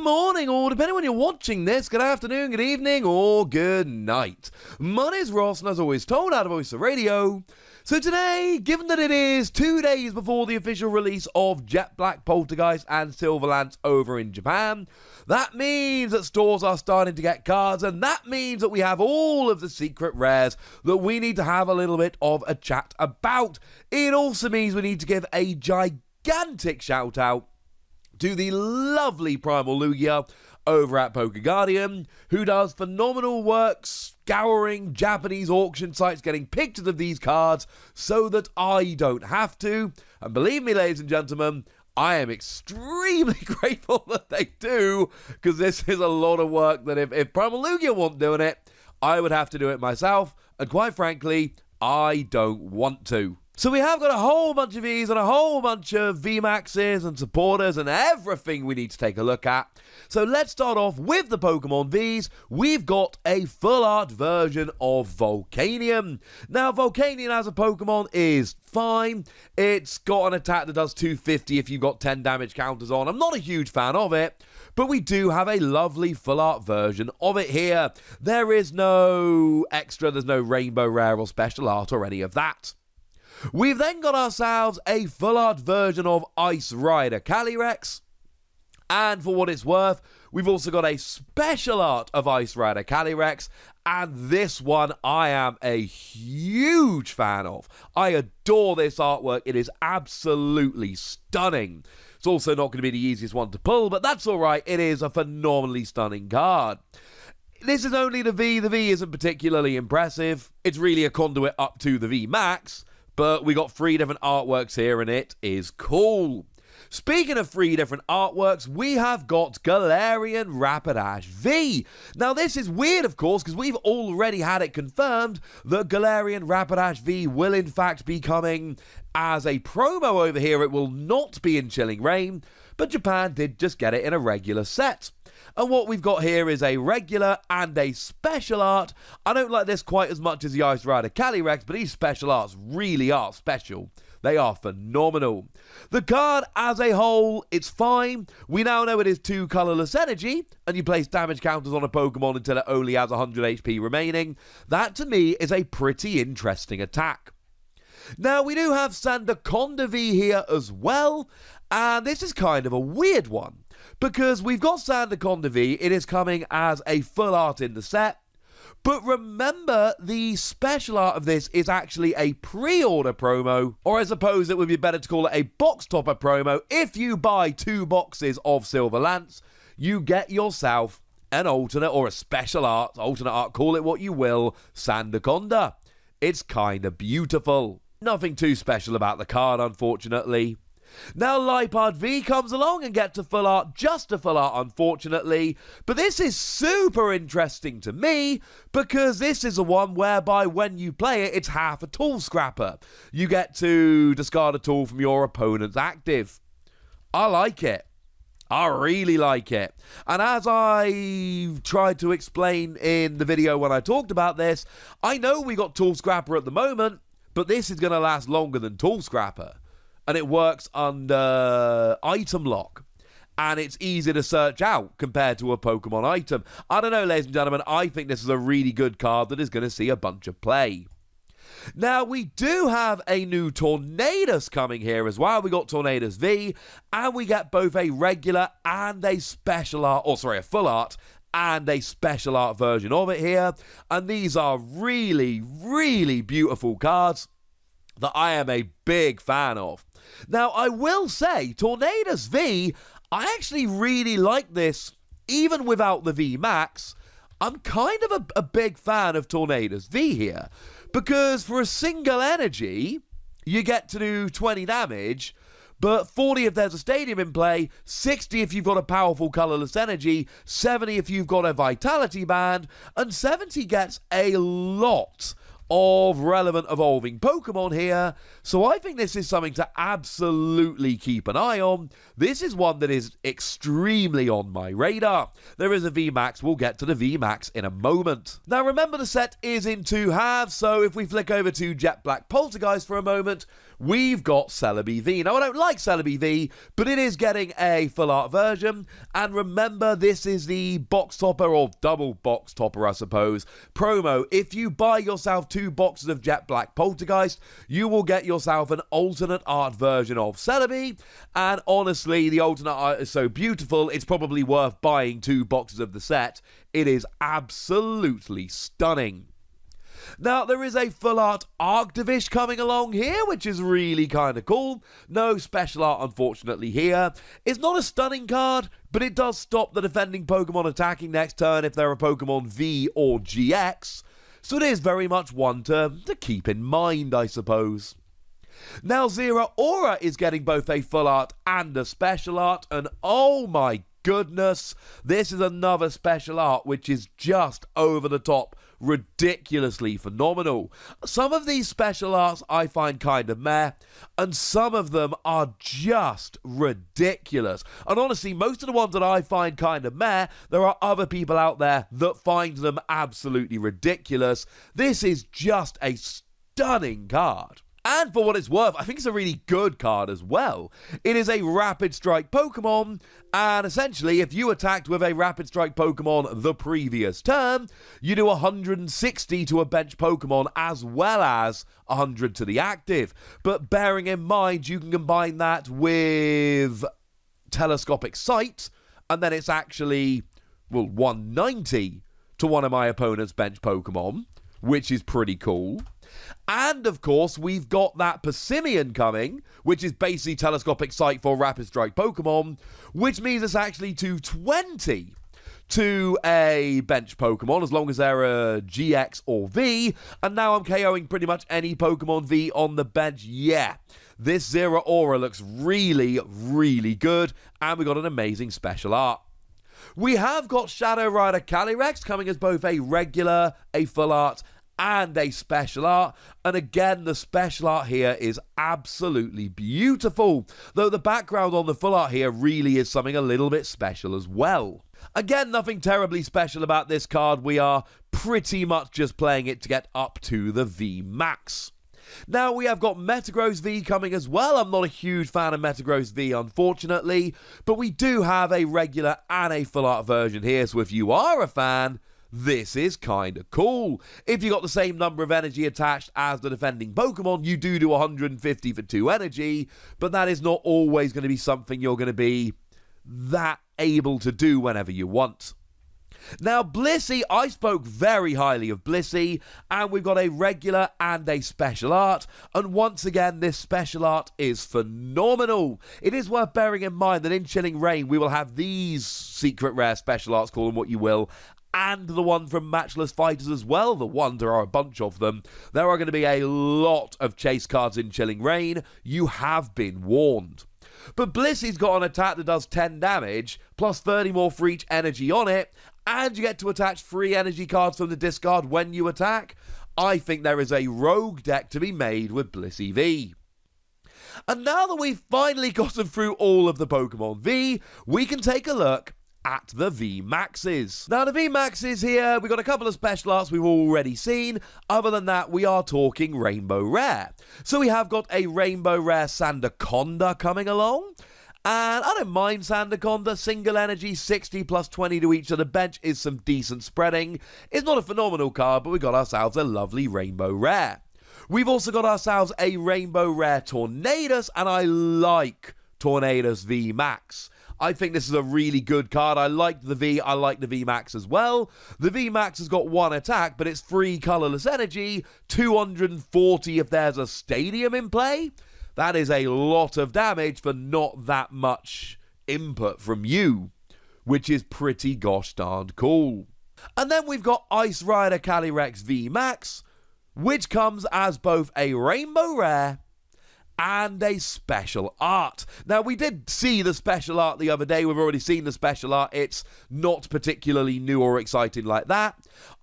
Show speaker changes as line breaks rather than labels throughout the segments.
morning, or depending when you're watching this, good afternoon, good evening, or good night. My name's Ross, and as always told out of Voice of Radio. So today, given that it is 2 days before the official release of Jet Black, Poltergeist, and Silverlance over in Japan, that means that stores are starting to get cards, and that means that we have all of the secret rares that we need to have a little bit of a chat about. It also means we need to give a gigantic shout out to the lovely Primal Lugia over at Poké Guardian, who does phenomenal work scouring Japanese auction sites, getting pictures of these cards so that I don't have to. And believe me, ladies and gentlemen, I am extremely grateful that they do, because this is a lot of work that if Primal Lugia weren't doing it, I would have to do it myself, and quite frankly, I don't want to. So we have got a whole bunch of Vs and a whole bunch of VMAXs and supporters and everything we need to take a look at. So let's start off with the Pokemon Vs. We've got a full art version of Volcanion. Now, Volcanion as a Pokemon is fine. It's got an attack that does 250 if you've got 10 damage counters on. I'm not a huge fan of it, but we do have a lovely full art version of it here. There is no extra, there's no rainbow rare or special art or any of that. We've then got ourselves a full art version of Ice Rider Calyrex, and for what it's worth, we've also got a special art of Ice Rider Calyrex, and this one I am a huge fan of. I adore this artwork. It is absolutely stunning. It's also not going to be the easiest one to pull, but that's alright. It is a phenomenally stunning card. This is only the V. The V isn't particularly impressive. It's really a conduit up to the VMAX. But we got 3 different artworks here, and it is cool. Speaking of 3 different artworks, we have got Galarian Rapidash V. Now, this is weird, of course, because we've already had it confirmed that Galarian Rapidash V will, in fact, be coming as a promo over here. It will not be in Chilling Reign, but Japan did just get it in a regular set. And what we've got here is a regular and a special art. I don't like this quite as much as the Ice Rider Calyrex, but these special arts really are special. They are phenomenal. The card as a whole, it's fine. We now know it is 2 colourless energy, and you place damage counters on a Pokemon until it only has 100 HP remaining. That, to me, is a pretty interesting attack. Now, we do have Sandaconda V here as well, and this is kind of a weird one, because we've got Sandaconda V, it is coming as a full art in the set, but remember, the special art of this is actually a pre-order promo, or I suppose it would be better to call it a box topper promo. If you buy 2 boxes of Silverlance, you get yourself an alternate or a special art, alternate art, call it what you will, Sandaconda. It's kind of beautiful. Nothing too special about the card, unfortunately. Now, Lipard V comes along and gets a full art, just a full art, unfortunately. But this is super interesting to me, because this is a one whereby when you play it, it's half a tool scrapper. You get to discard a tool from your opponent's active. I like it. I really like it. And as I tried to explain in the video when I talked about this, I know we got Tool Scrapper at the moment, but this is going to last longer than Tool Scrapper. And it works under item lock. And it's easy to search out compared to a Pokemon item. I don't know, ladies and gentlemen, I think this is a really good card that is going to see a bunch of play. Now, we do have a new Tornadus coming here as well. We got Tornadus V, and we get both a regular and a special art, or sorry, a full art, and a special art version of it here. And these are really, really beautiful cards that I am a big fan of. Now, I will say, Tornadus V, I actually really like this, even without the VMAX. I'm kind of a big fan of Tornadus V here, because for a single energy, you get to do 20 damage, but 40 if there's a stadium in play, 60 if you've got a powerful colourless energy, 70 if you've got a vitality band, and 70 gets a lot of relevant evolving Pokemon here, so I think this is something to absolutely keep an eye on. This is one that is extremely on my radar. There is a VMAX, we'll get to the VMAX in a moment. Now remember, the set is in two halves, so if we flick over to Jet Black Poltergeist for a moment, we've got Celebi V. Now I don't like Celebi V, but it is getting a full art version, and remember, this is the box topper, or double box topper I suppose, promo. If you buy yourself 2 boxes of Jet Black Poltergeist, you will get yourself an alternate art version of Celebi, and honestly, the alternate art is so beautiful, it's probably worth buying 2 boxes of the set. It is absolutely stunning. Now, there is a full art Arctivish coming along here, which is really kind of cool. No special art, unfortunately, here. It's not a stunning card, but it does stop the defending Pokemon attacking next turn if they're a Pokemon V or GX. So it is very much one to keep in mind, I suppose. Now, Zeraora is getting both a full art and a special art, and oh my goodness, this is another special art which is just over the top, ridiculously phenomenal. Some of these special arts I find kind of meh, and some of them are just ridiculous. And honestly, most of the ones that I find kind of meh, there are other people out there that find them absolutely ridiculous. This is just a stunning card. And for what it's worth, I think it's a really good card as well. It is a Rapid Strike Pokemon, and essentially, if you attacked with a Rapid Strike Pokemon the previous turn, you do 160 to a bench Pokemon as well as 100 to the active. But bearing in mind, you can combine that with Telescopic Sight, and then it's actually, well, 190 to one of my opponent's bench Pokemon, which is pretty cool. And, of course, we've got that Persimmon coming, which is basically Telescopic Sight for Rapid Strike Pokemon, which means it's actually 220 to a bench Pokemon, as long as they're a GX or V, and now I'm KOing pretty much any Pokemon V on the bench. Yeah, this Zeraora looks really, really good, and we got an amazing special art. We have got Shadow Rider Calyrex coming as both a regular, a full art, and a special art, and again, the special art here is absolutely beautiful, though the background on the full art here really is something a little bit special as well. Again, nothing terribly special about this card, we are pretty much just playing it to get up to the VMAX. Now, we have got Metagross V coming as well. I'm not a huge fan of Metagross V, unfortunately, but we do have a regular and a full art version here, so if you are a fan, this is kind of cool. If you got the same number of energy attached as the defending Pokemon, you do 150 for 2 energy, but that is not always going to be something you're going to be that able to do whenever you want. Now, Blissey, I spoke very highly of Blissey, and we've got a regular and a special art, and once again, this special art is phenomenal. It is worth bearing in mind that in Chilling Reign, we will have these secret rare special arts, call them what you will, and the one from Matchless Fighters as well. The one, there are a bunch of them. There are going to be a lot of chase cards in Chilling Reign. You have been warned. But Blissey's got an attack that does 10 damage, plus 30 more for each energy on it, and you get to attach 3 energy cards from the discard when you attack. I think there is a rogue deck to be made with Blissey V. And now that we've finally gotten through all of the Pokemon V, we can take a look at the VMAXs. Now, the VMAXs here, we've got a couple of special arts we've already seen. Other than that, we are talking Rainbow Rare. So we have got a Rainbow Rare Sandaconda coming along. And I don't mind Sandaconda. Single energy, 60 plus 20 to each of the bench is some decent spreading. It's not a phenomenal card, but we got ourselves a lovely Rainbow Rare. We've also got ourselves a Rainbow Rare Tornadus, and I like Tornadus VMAX. I think this is a really good card. I like the V, I like the VMAX as well. The VMAX has got 1 attack, but it's 3 colorless energy, 240 if there's a stadium in play. That is a lot of damage for not that much input from you, which is pretty gosh darned cool. And then we've got Ice Rider Calyrex VMAX, which comes as both a Rainbow Rare and a special art. Now, we did see the special art the other day. We've already seen the special art. It's not particularly new or exciting like that.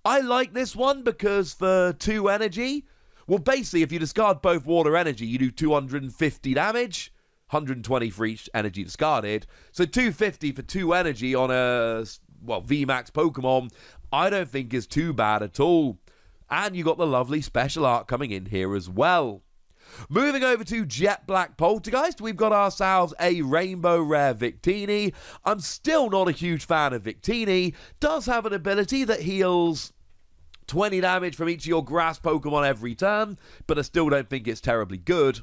I like this one because for 2 energy, well, basically, if you discard both water energy, you do 250 damage, 120 for each energy discarded. So 250 for 2 energy on a, well, VMAX Pokemon, I don't think is too bad at all. And you got the lovely special art coming in here as well. Moving over to Jet Black Poltergeist, we've got ourselves a Rainbow Rare Victini. I'm still not a huge fan of Victini. Does have an ability that heals 20 damage from each of your grass Pokemon every turn, but I still don't think it's terribly good.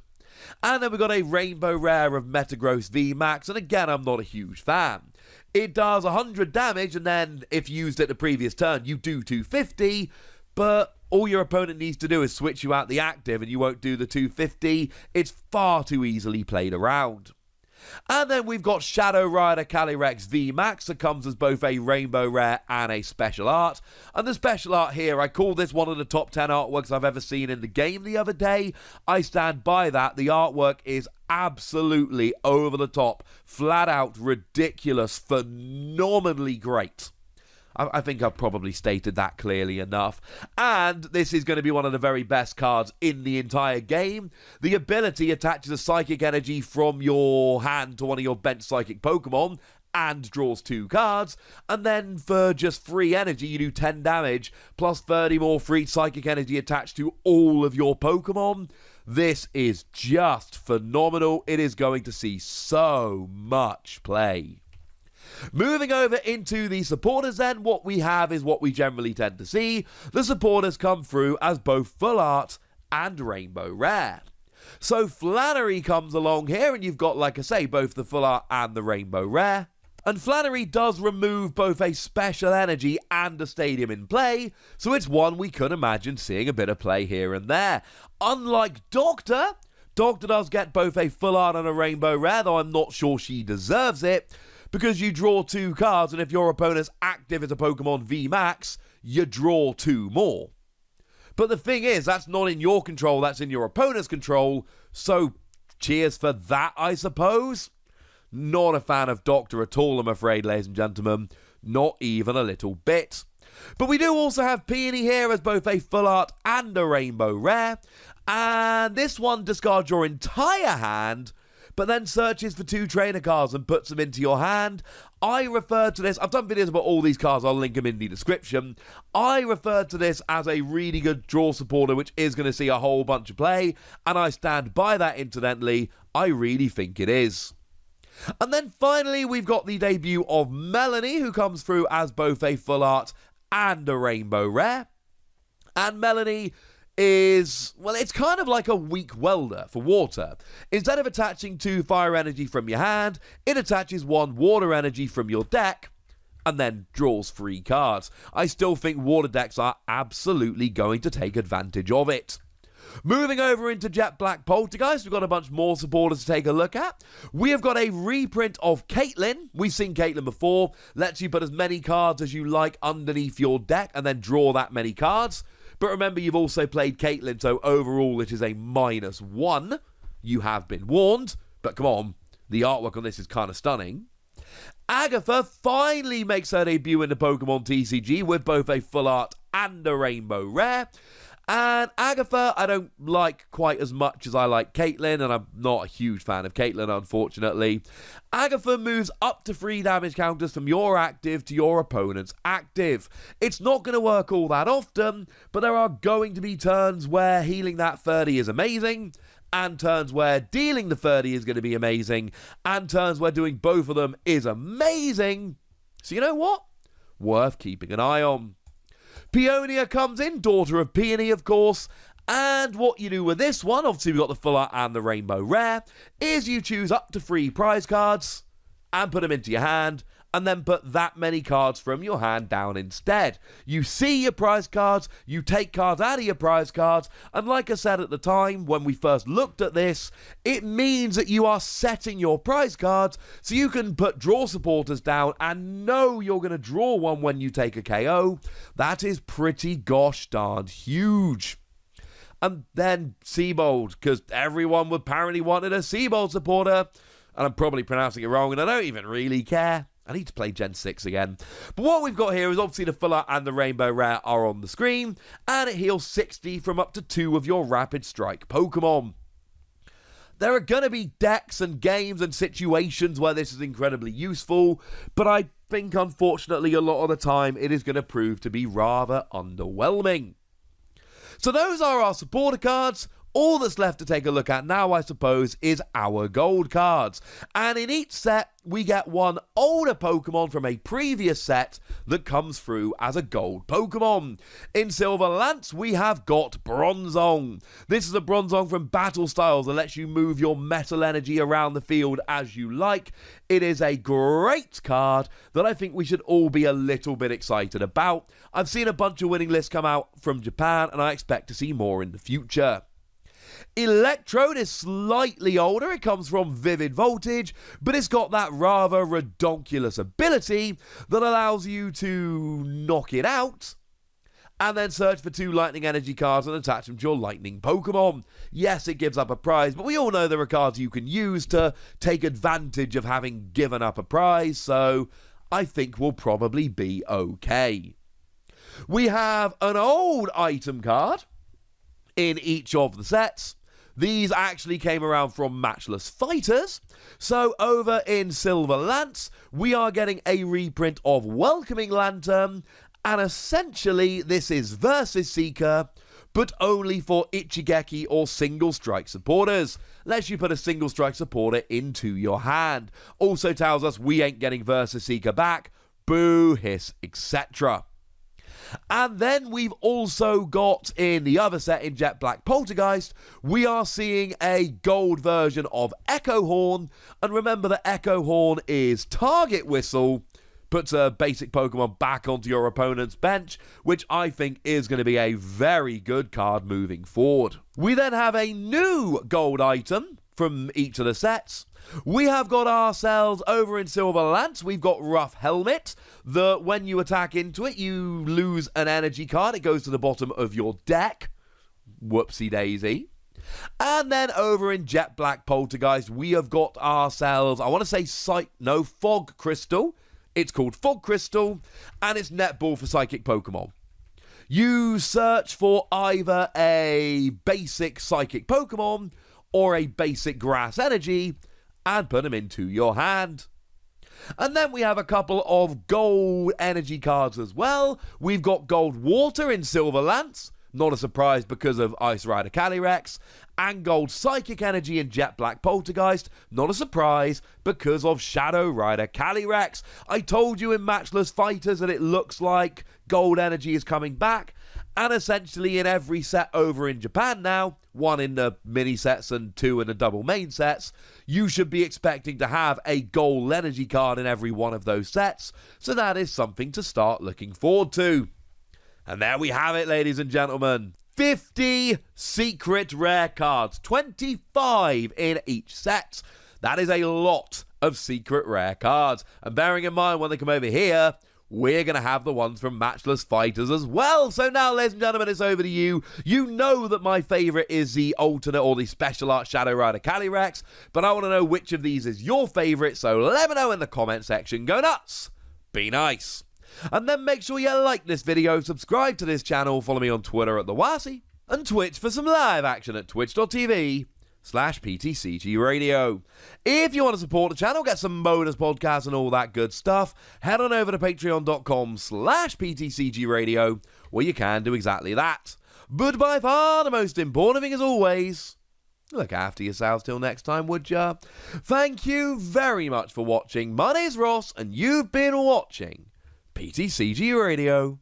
And then we've got a Rainbow Rare of Metagross VMAX, and again, I'm not a huge fan. It does 100 damage, and then if used at the previous turn, you do 250, but all your opponent needs to do is switch you out the active and you won't do the 250. It's far too easily played around. And then we've got Shadow Rider Calyrex VMAX that comes as both a Rainbow Rare and a special art. And the special art here, I call this one of the top 10 artworks I've ever seen in the game the other day. I stand by that. The artwork is absolutely over the top, flat out ridiculous, phenomenally great. I think I've probably stated that clearly enough. And this is going to be one of the very best cards in the entire game. The ability attaches a psychic energy from your hand to one of your bench psychic Pokemon and draws 2 cards. And then for just free energy, you do 10 damage plus 30 more free psychic energy attached to all of your Pokemon. This is just phenomenal. It is going to see so much play. Moving over into the supporters then, what we have is what we generally tend to see. The supporters come through as both full art and Rainbow Rare. So Flannery comes along here and you've got, like I say, both the full art and the Rainbow Rare. And Flannery does remove both a special energy and a stadium in play, so it's one we could imagine seeing a bit of play here and there. Unlike Doctor does get both a full art and a Rainbow Rare, though I'm not sure she deserves it, because you draw 2 cards, and if your opponent's active as a Pokemon VMAX, you draw 2 more. But the thing is, that's not in your control, that's in your opponent's control, so cheers for that, I suppose. Not a fan of Doctor at all, I'm afraid, ladies and gentlemen. Not even a little bit. But we do also have Peony here as both a full art and a Rainbow Rare, and this one discards your entire hand, but then searches for 2 trainer cards and puts them into your hand. I refer to this, I've done videos about all these cards, I'll link them in the description. I refer to this as a really good draw supporter, which is going to see a whole bunch of play, and I stand by that incidentally. I really think it is. And then finally, we've got the debut of Melanie, who comes through as both a full art and a Rainbow Rare. And Melanie is, well, it's kind of like a weak welder for water. Instead of attaching 2 fire energy from your hand, it attaches 1 water energy from your deck and then draws 3 cards. I still think water decks are absolutely going to take advantage of it. Moving over into Jet Black Poltergeist, we've got a bunch more supporters to take a look at. We have got a reprint of Caitlyn. We've seen Caitlyn before. Lets you put as many cards as you like underneath your deck and then draw that many cards. But remember, you've also played Caitlyn, so overall it is a -1. You have been warned, but come on, the artwork on this is kind of stunning. Agatha finally makes her debut in the Pokemon TCG with both a full art and a Rainbow Rare. And Agatha, I don't like quite as much as I like Caitlyn, and I'm not a huge fan of Caitlyn, unfortunately. Agatha moves up to 3 damage counters from your active to your opponent's active. It's not going to work all that often, but there are going to be turns where healing that 30 is amazing, and turns where dealing the 30 is going to be amazing, and turns where doing both of them is amazing. So you know what? Worth keeping an eye on. Peonia comes in, daughter of Peony, of course, and what you do with this one, obviously we've got the full art and the Rainbow Rare, is you choose up to 3 prize cards and put them into your hand, and then put that many cards from your hand down instead. You see your prize cards, you take cards out of your prize cards, and like I said at the time when we first looked at this, it means that you are setting your prize cards so you can put draw supporters down and know you're going to draw one when you take a KO. That is pretty gosh darn huge. and then Seabold, because everyone apparently wanted a Seabold supporter, and I'm probably pronouncing it wrong, and I don't even really care. I need to play Gen 6 again. But what we've got here is obviously the Full Art and the Rainbow Rare are on the screen, and it heals 60 from up to 2 of your Rapid Strike Pokemon. There are going to be decks and games and situations where this is incredibly useful, but I think unfortunately a lot of the time it is going to prove to be rather underwhelming. So those are our supporter cards. All that's left to take a look at now, I suppose, is our gold cards. And in each set, we get one older Pokemon from a previous set that comes through as a gold Pokemon. In Silver Lance, we have got Bronzong. This is a Bronzong from Battle Styles that lets you move your metal energy around the field as you like. It is a great card that I think we should all be a little bit excited about. I've seen a bunch of winning lists come out from Japan, and I expect to see more in the future. Electrode is slightly older, it comes from Vivid Voltage, but it's got that rather redonkulous ability that allows you to knock it out and then search for 2 lightning energy cards and attach them to your lightning Pokemon. Yes, it gives up a prize, but we all know there are cards you can use to take advantage of having given up a prize, so I think we'll probably be okay. We have an old item card in each of the sets. These actually came around from Matchless Fighters. So over in Silver Lance, we are getting a reprint of Welcoming Lantern, and essentially this is Versus Seeker, but only for Ichigeki or Single Strike supporters. Lets you put a Single Strike supporter into your hand. Also tells us we ain't getting Versus Seeker back. Boo, hiss, etc. And then we've also got, in the other set, in Jet Black Poltergeist, we are seeing a gold version of Echo Horn. And remember that Echo Horn is Target Whistle, puts a basic Pokemon back onto your opponent's bench, which I think is going to be a very good card moving forward. We then have a new gold item from each of the sets. We have got ourselves, over in Silver Lance, we've got Rough Helmet, that when you attack into it, you lose an energy card. It goes to the bottom of your deck. Whoopsie daisy. And then over in Jet Black Poltergeist, we have got ourselves, I want to say Fog Crystal. It's called Fog Crystal, and it's Netball for Psychic Pokemon. You search for either a basic Psychic Pokemon or a basic Grass Energy, and put them into your hand. And then we have a couple of gold energy cards as well. We've got Gold Water in Silver Lance, not a surprise because of Ice Rider Calyrex, and Gold Psychic Energy in Jet Black Poltergeist, not a surprise because of Shadow Rider Calyrex. I told you in Matchless Fighters that it looks like Gold Energy is coming back, and essentially in every set over in Japan now, 1 in the mini sets and 2 in the double main sets, you should be expecting to have a gold energy card in every one of those sets, so that is something to start looking forward to. And there we have it, ladies and gentlemen. 50 secret rare cards, 25 in each set. That is a lot of secret rare cards. And bearing in mind when they come over here, we're going to have the ones from Matchless Fighters as well. So now, ladies and gentlemen, it's over to you. You know that my favourite is the alternate or the special art Shadow Rider Calyrex, but I want to know which of these is your favourite, so let me know in the comment section. Go nuts! Be nice! And then make sure you like this video, subscribe to this channel, follow me on Twitter at TheWasi, and Twitch for some live action at twitch.tv/PTCG Radio. If you want to support the channel, get some bonus podcasts and all that good stuff, head on over to patreon.com/PTCG Radio, where you can do exactly that. But by far the most important thing, as always, look after yourselves till next time, would ya? Thank you very much for watching. My name's Ross, and you've been watching PTCG Radio.